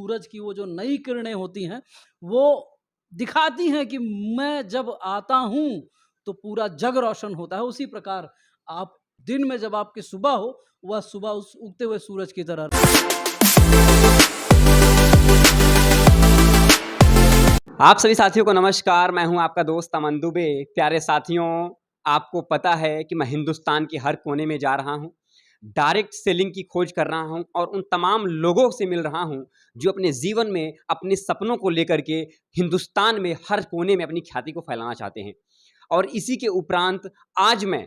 सूरज की वो जो नई किरणें होती हैं, वो दिखाती हैं कि मैं जब आता हूँ तो पूरा जग रोशन होता है। उसी प्रकार आप दिन में जब आपकी सुबह हो, वह सुबह उस उगते हुए सूरज की तरह। आप सभी साथियों को नमस्कार। मैं हूं आपका दोस्त अमन दुबे। प्यारे साथियों, आपको पता है कि मैं हिंदुस्तान के हर कोने में जा रहा हूं, डायरेक्ट सेलिंग की खोज कर रहा हूं और उन तमाम लोगों से मिल रहा हूं जो अपने जीवन में अपने सपनों को लेकर के हिंदुस्तान में हर कोने में अपनी ख्याति को फैलाना चाहते हैं। और इसी के उपरांत आज मैं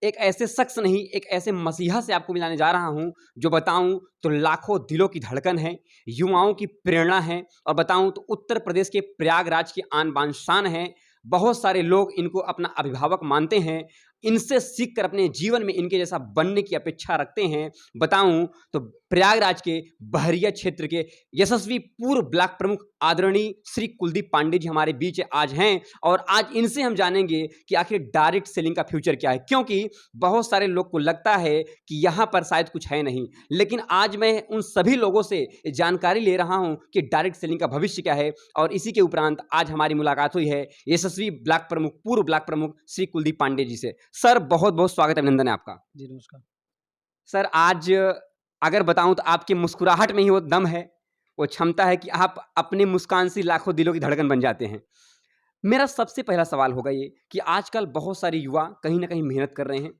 एक ऐसे शख्स नहीं, एक ऐसे मसीहा से आपको मिलाने जा रहा हूं जो बताऊं तो लाखों दिलों की धड़कन है, युवाओं की प्रेरणा है और बताऊं तो उत्तर प्रदेश के प्रयागराज की आन बान शान है। बहुत सारे लोग इनको अपना अभिभावक मानते हैं, इनसे सीखकर अपने जीवन में इनके जैसा बनने की अपेक्षा रखते हैं। बताऊं तो प्रयागराज के बहरिया क्षेत्र के यशस्वी पूर्व ब्लॉक प्रमुख आदरणीय श्री कुलदीप पांडे जी हमारे बीच आज हैं और आज इनसे हम जानेंगे कि आखिर डायरेक्ट सेलिंग का फ्यूचर क्या है। क्योंकि बहुत सारे लोग को लगता है कि यहाँ पर शायद कुछ है नहीं, लेकिन आज मैं उन सभी लोगों से जानकारी ले रहा हूँ कि डायरेक्ट सेलिंग का भविष्य क्या है। और इसी के उपरांत आज हमारी मुलाकात हुई है यशस्वी ब्लॉक प्रमुख, पूर्व ब्लॉक प्रमुख श्री कुलदीप पांडे जी से। सर, बहुत बहुत स्वागत, अभिनंदन है आपका। जी नमस्कार। सर, आज अगर बताऊं तो आपकी मुस्कुराहट में ही वो दम है, वो क्षमता है कि आप अपनी मुस्कान से लाखों दिलों की धड़कन बन जाते हैं। मेरा सबसे पहला सवाल होगा ये कि आजकल बहुत सारे युवा कहीं ना कहीं मेहनत कर रहे हैं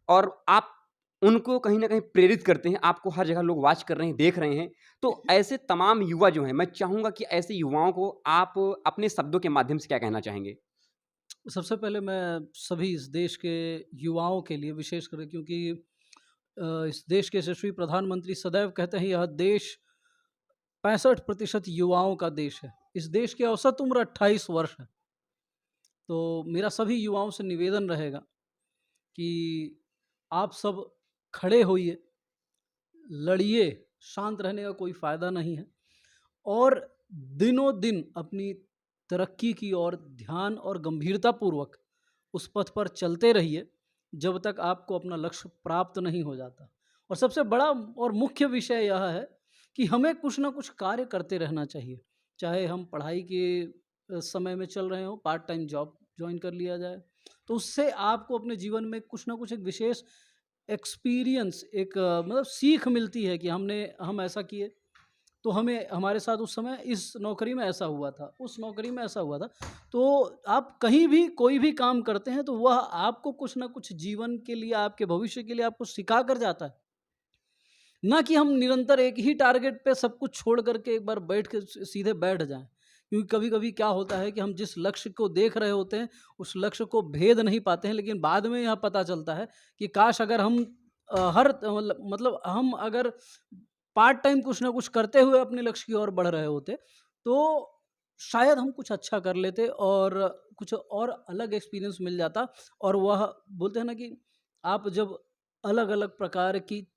और आप उनको कहीं ना कहीं प्रेरित करते हैं। आपको हर जगह लोग वॉच कर रहे हैं, देख रहे हैं। तो ऐसे तमाम युवा जो हैं, मैं चाहूंगा कि ऐसे युवाओं को आप अपने शब्दों के माध्यम से क्या कहना चाहेंगे? सबसे पहले मैं सभी इस देश के युवाओं के लिए विशेष कर, क्योंकि इस देश के यशस्वी प्रधानमंत्री सदैव कहते हैं यह देश 65% युवाओं का देश है। इस देश की औसत उम्र 28 वर्ष है। तो मेरा सभी युवाओं से निवेदन रहेगा कि आप सब खड़े होइए, लड़िए, शांत रहने का कोई फ़ायदा नहीं है और दिनों दिन अपनी तरक्की की ओर ध्यान और गंभीरतापूर्वक उस पथ पर चलते रहिए जब तक आपको अपना लक्ष्य प्राप्त नहीं हो जाता। और सबसे बड़ा और मुख्य विषय यह है कि हमें कुछ ना कुछ कार्य करते रहना चाहिए। चाहे हम पढ़ाई के समय में चल रहे हों, पार्ट टाइम जॉब जॉइन कर लिया जाए, तो उससे आपको अपने जीवन में कुछ ना कुछ एक विशेष एक्सपीरियंस, एक मतलब सीख मिलती है कि हम ऐसा किए तो हमें हमारे साथ उस समय इस नौकरी में ऐसा हुआ था, उस नौकरी में ऐसा हुआ था। तो आप कहीं भी कोई भी काम करते हैं तो वह आपको कुछ ना कुछ जीवन के लिए, आपके भविष्य के लिए आपको सिखा कर जाता है। ना कि हम निरंतर एक ही टारगेट पे सब कुछ छोड़ करके एक बार बैठ के सीधे बैठ जाएं। क्योंकि कभी कभी क्या होता है कि हम जिस लक्ष्य को देख रहे होते हैं उस लक्ष्य को भेद नहीं पाते हैं, लेकिन बाद में यह पता चलता है कि काश अगर हम मतलब हम अगर पार्ट टाइम कुछ ना कुछ करते हुए अपने लक्ष्य की ओर बढ़ रहे होते तो शायद हम कुछ अच्छा कर लेते और कुछ और अलग एक्सपीरियंस मिल जाता। और वह बोलते हैं ना कि आप जब अलग अलग प्रकार की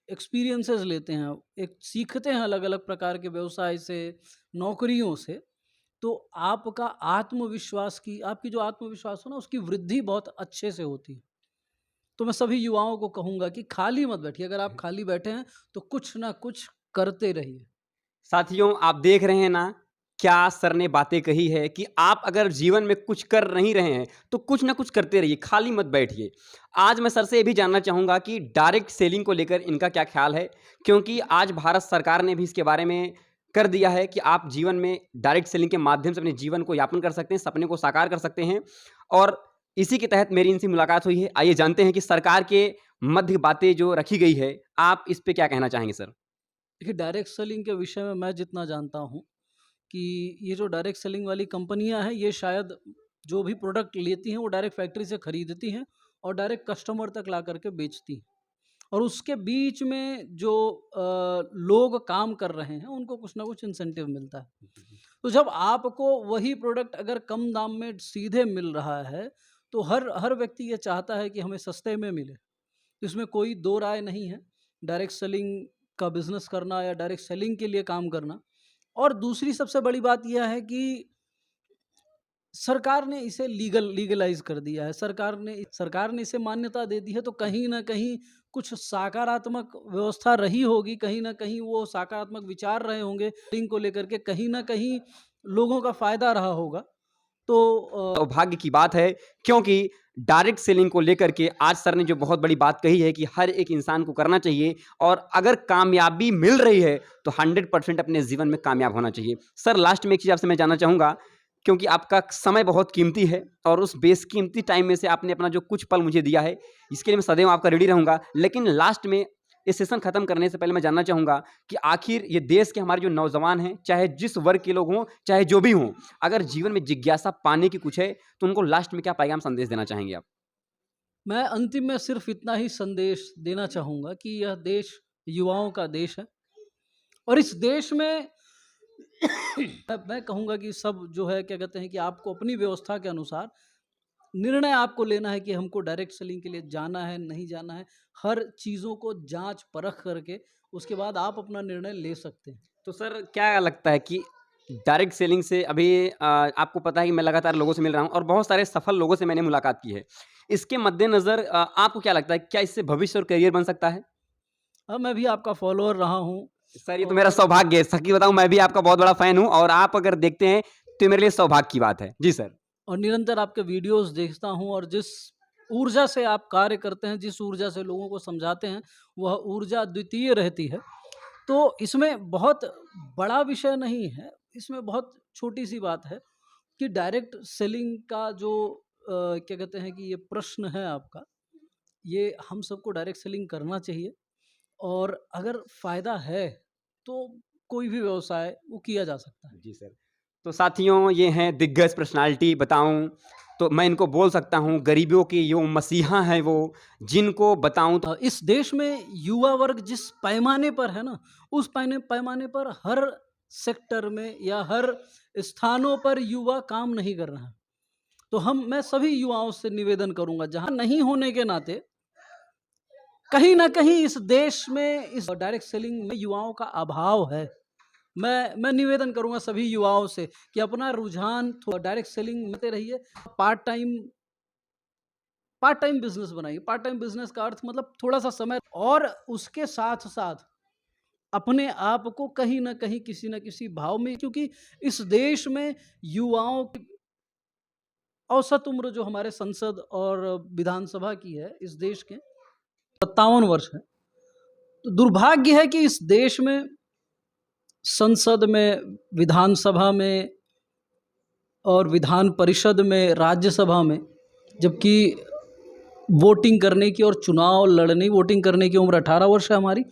एक्सपीरियंसेस लेते हैं, एक सीखते हैं अलग अलग प्रकार के व्यवसाय से, नौकरियों से, तो आपकी जो आत्मविश्वास हो ना, उसकी वृद्धि बहुत अच्छे से होती है। तो मैं सभी युवाओं को कहूँगा कि खाली मत बैठिए। अगर आप खाली बैठे हैं तो कुछ ना कुछ करते रहिए। साथियों, आप देख रहे हैं ना, क्या सर ने बातें कही है कि आप अगर जीवन में कुछ कर नहीं रहे हैं तो कुछ ना कुछ करते रहिए, खाली मत बैठिए। आज मैं सर से ये भी जानना चाहूँगा कि डायरेक्ट सेलिंग को लेकर इनका क्या ख्याल है, क्योंकि आज भारत सरकार ने भी इसके बारे में कर दिया है कि आप जीवन में डायरेक्ट सेलिंग के माध्यम से अपने जीवन को यापन कर सकते हैं, सपने को साकार कर सकते हैं। और इसी के तहत मेरी इनसे मुलाकात हुई है। आइए जानते हैं कि सरकार के मध्य बातें जो रखी गई है, आप इस पे क्या कहना चाहेंगे सर? देखिए, डायरेक्ट सेलिंग के विषय में मैं जितना जानता हूँ कि ये जो डायरेक्ट सेलिंग वाली कंपनियां हैं, ये शायद जो भी प्रोडक्ट लेती हैं वो डायरेक्ट फैक्ट्री से खरीदती हैं और डायरेक्ट कस्टमर तक ला करके बेचती हैं। और उसके बीच में जो लोग काम कर रहे हैं उनको कुछ ना कुछ इंसेंटिव मिलता है। तो जब आपको वही प्रोडक्ट अगर कम दाम में सीधे मिल रहा है तो हर हर व्यक्ति ये चाहता है कि हमें सस्ते में मिले। इसमें कोई दो राय नहीं है। डायरेक्ट सेलिंग का बिजनेस करना या डायरेक्ट सेलिंग के लिए काम करना। और दूसरी सबसे बड़ी बात यह है कि सरकार ने इसे लीगलाइज़ कर दिया है। सरकार ने इसे मान्यता दे दी है, तो कहीं न कहीं कुछ सकारात्मक व्यवस्था रही होगी, कहीं न कहीं वो सकारात्मक विचार रहे होंगे लिंग को लेकर के, कहीं न कहीं लोगों का फ़ायदा रहा होगा। तो सौभाग्य की बात है, क्योंकि डायरेक्ट सेलिंग को लेकर के आज सर ने जो बहुत बड़ी बात कही है कि हर एक इंसान को करना चाहिए, और अगर कामयाबी मिल रही है तो 100% अपने जीवन में कामयाब होना चाहिए। सर लास्ट में एक चीज़ आपसे मैं जानना चाहूँगा, क्योंकि आपका समय बहुत कीमती है और उस बेशकीमती टाइम में से आपने अपना जो कुछ पल मुझे दिया है, इसके लिए मैं सदैव आपका रेडी रहूँगा। लेकिन लास्ट में इस सेशन खत्म करने से पहले मैं जानना चाहूँगा कि आखिर ये देश के हमारे जो नौजवान हैं, चाहे जिस वर्ग के लोग हों, चाहे जो भी हों, अगर जीवन में जिज्ञासा पाने की कुछ है, तो उनको लास्ट में क्या पैगाम संदेश देना चाहेंगे आप? मैं अंतिम में सिर्फ़ इतना ही संदेश देना चाहूँगा कि यह देश युवाओं का देश है, और इस देश में मैं कहूँगा कि सब जो है क्या कहते हैं कि आपको अपनी व्यवस्था के अनुसार निर्णय आपको लेना है कि हमको डायरेक्ट सेलिंग के लिए जाना है, नहीं जाना है। हर चीज़ों को जाँच परख करके उसके बाद आप अपना निर्णय ले सकते हैं। तो सर क्या लगता है कि डायरेक्ट सेलिंग से अभी आपको पता है कि मैं लगातार लोगों से मिल रहा हूँ और बहुत सारे सफल लोगों से मैंने मुलाकात की है। इसके मद्देनज़र आपको क्या लगता है, क्या इससे भविष्य और करियर बन सकता है? मैं भी आपका फॉलोअर रहा हूँ, सर ये तो मेरा और सौभाग्य है। सच्ची बताऊँ, मैं भी आपका बहुत बड़ा फ़ैन हूँ और आप अगर देखते हैं तो ये मेरे लिए सौभाग्य की बात है। जी सर। निरंतर आपके वीडियोज़ देखता हूँ, और जिस ऊर्जा से आप कार्य करते हैं, जिस ऊर्जा से लोगों को समझाते हैं, वह ऊर्जा अद्वितीय रहती है। तो इसमें बहुत बड़ा विषय नहीं है, इसमें बहुत छोटी-सी बात है कि डायरेक्ट सेलिंग का जो क्या कहते हैं कि ये प्रश्न है आपका, ये हम सबको डायरेक्ट सेलिंग करना चाहिए, और अगर फ़ायदा है, तो कोई भी व्यवसाय वो किया जा सकता है। जी सर। तो साथियों, ये हैं दिग्गज पर्सनैलिटी, बताऊँ तो मैं इनको बोल सकता हूँ गरीबों के यो मसीहा हैं वो, जिनको बताऊँ तो इस देश में युवा वर्ग जिस पैमाने पर है ना, उस पैमाने पर हर सेक्टर में या हर स्थानों पर युवा काम नहीं कर रहा है। तो मैं सभी युवाओं से निवेदन करूँगा, जहाँ नहीं होने के नाते कहीं न कहीं इस देश में इस डायरेक्ट सेलिंग में युवाओं का अभाव है। मैं निवेदन करूँगा सभी युवाओं से कि अपना रुझान डायरेक्ट सेलिंग में रहिए। Part time part time business बनाइए। पार्ट टाइम बिज़नेस का अर्थ मतलब थोड़ा-सा समय, और उसके साथ-साथ अपने आप को कहीं न कहीं किसी न किसी भाव में, क्योंकि इस देश में युवाओं की औसत उम्र जो हमारे संसद और विधानसभा की है, इस देश के 57 वर्ष है। तो दुर्भाग्य है कि इस देश में संसद में, विधानसभा में और विधान परिषद में, राज्यसभा में, जबकि वोटिंग करने की और चुनाव लड़ने वोटिंग करने की उम्र 18 वर्ष है हमारी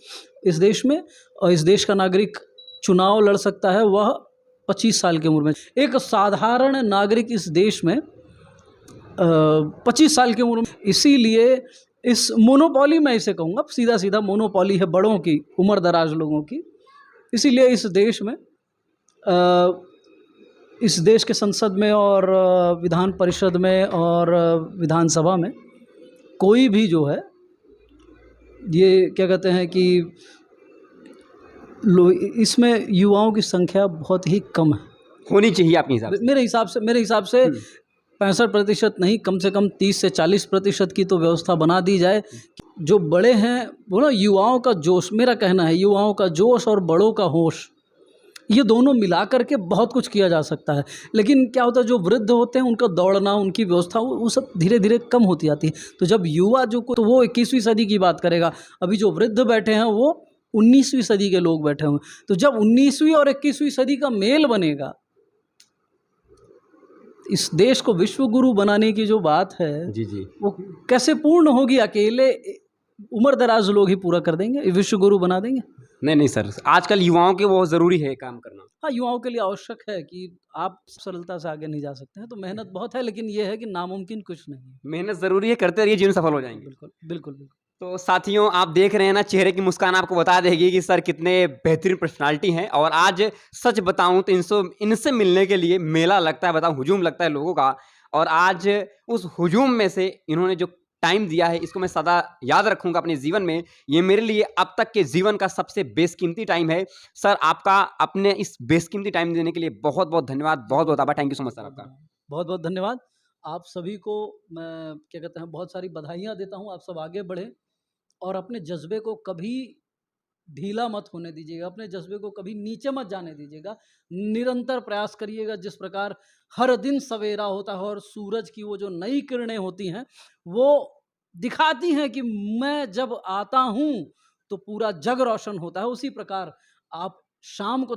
इस देश में, और इस देश का नागरिक चुनाव लड़ सकता है वह 25 साल की उम्र में। एक साधारण नागरिक इस देश में 25 साल की उम्र में, इसीलिए इस मोनोपोली, मैं इसे कहूँगा सीधा-सीधा मोनोपोली है बड़ों की, उम्र दराज लोगों की। इसीलिए इस देश में इस देश के संसद में और विधान परिषद में और विधानसभा में कोई भी जो है, ये क्या कहते हैं कि इसमें युवाओं की संख्या बहुत ही कम है। होनी चाहिए आपके हिसाब से? मेरे हिसाब से 65% नहीं, कम से कम 30 से 40% की तो व्यवस्था बना दी जाए। जो बड़े हैं वो ना, युवाओं का जोश, मेरा कहना है युवाओं का जोश और बड़ों का होश, ये दोनों मिला कर के बहुत कुछ किया जा सकता है। लेकिन क्या होता है, जो वृद्ध होते हैं उनका दौड़ना, उनकी व्यवस्था, वो सब धीरे-धीरे कम होती जाती है। तो जब युवा तो वो 21वीं सदी की बात करेगा। अभी जो वृद्ध बैठे हैं वो 19वीं सदी के लोग बैठे हुए हैं। तो जब 19वीं और 21वीं सदी का मेल बनेगा, इस देश को विश्व गुरु बनाने की जो बात है, जी, जी। वो कैसे पूर्ण होगी? अकेले उम्र दराज लोग ही पूरा कर देंगे, विश्व गुरु बना देंगे। नहीं सर, आजकल युवाओं के बहुत ज़रूरी है काम करना। हाँ, युवाओं के लिए आवश्यक है कि आप सरलता से आगे नहीं जा सकते हैं, तो मेहनत बहुत है, लेकिन ये है कि नामुमकिन कुछ नहीं है। मेहनत ज़रूरी है, करते रहिए, जीवन सफल हो जाएँगे। बिल्कुल, बिल्कुल, बिल्कुल। तो साथियों, आप देख रहे हैं ना, चेहरे की मुस्कान आपको बता देगी कि सर कितने बेहतरीन पर्सनालिटी हैं। और आज सच बताऊं तो इनसे मिलने के लिए मेला लगता है, बताऊं हुजूम लगता है लोगों का। और आज उस हुजूम में से इन्होंने जो टाइम दिया है, इसको मैं सदा याद रखूंगा अपने जीवन में। ये मेरे लिए अब तक के जीवन का सबसे बेशकीमती टाइम है। सर आपका अपने इस बेशकीमती टाइम देने के लिए बहुत बहुत धन्यवाद, बहुत बहुत आभार। Thank you so much sir आपका। बहुत-बहुत धन्यवाद। आप सभी को मैं क्या कहते हैं बहुत सारी बधाइयाँ देता हूँ, आप सब आगे बढ़ें और अपने जज़्बे को कभी ढीला मत होने दीजिएगा, अपने जज़्बे को कभी नीचे मत जाने दीजिएगा। निरंतर प्रयास करिएगा जिस प्रकार हर दिन सवेरा होता है और सूरज की वो जो नई किरणें होती हैं, वो दिखाती हैं कि मैं जब आता हूँ, तो पूरा जग रोशन होता है। उसी प्रकार आप शाम को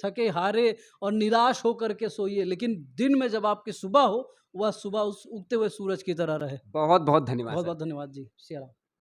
थके हारे और निराश होकर के सोइए, लेकिन दिन में जब आपकी सुबह हो, वह सुबह उस उगते हुए सूरज की तरह रहे। बहुत-बहुत धन्यवाद सर। बहुत-बहुत धन्यवाद जी। सिया राम।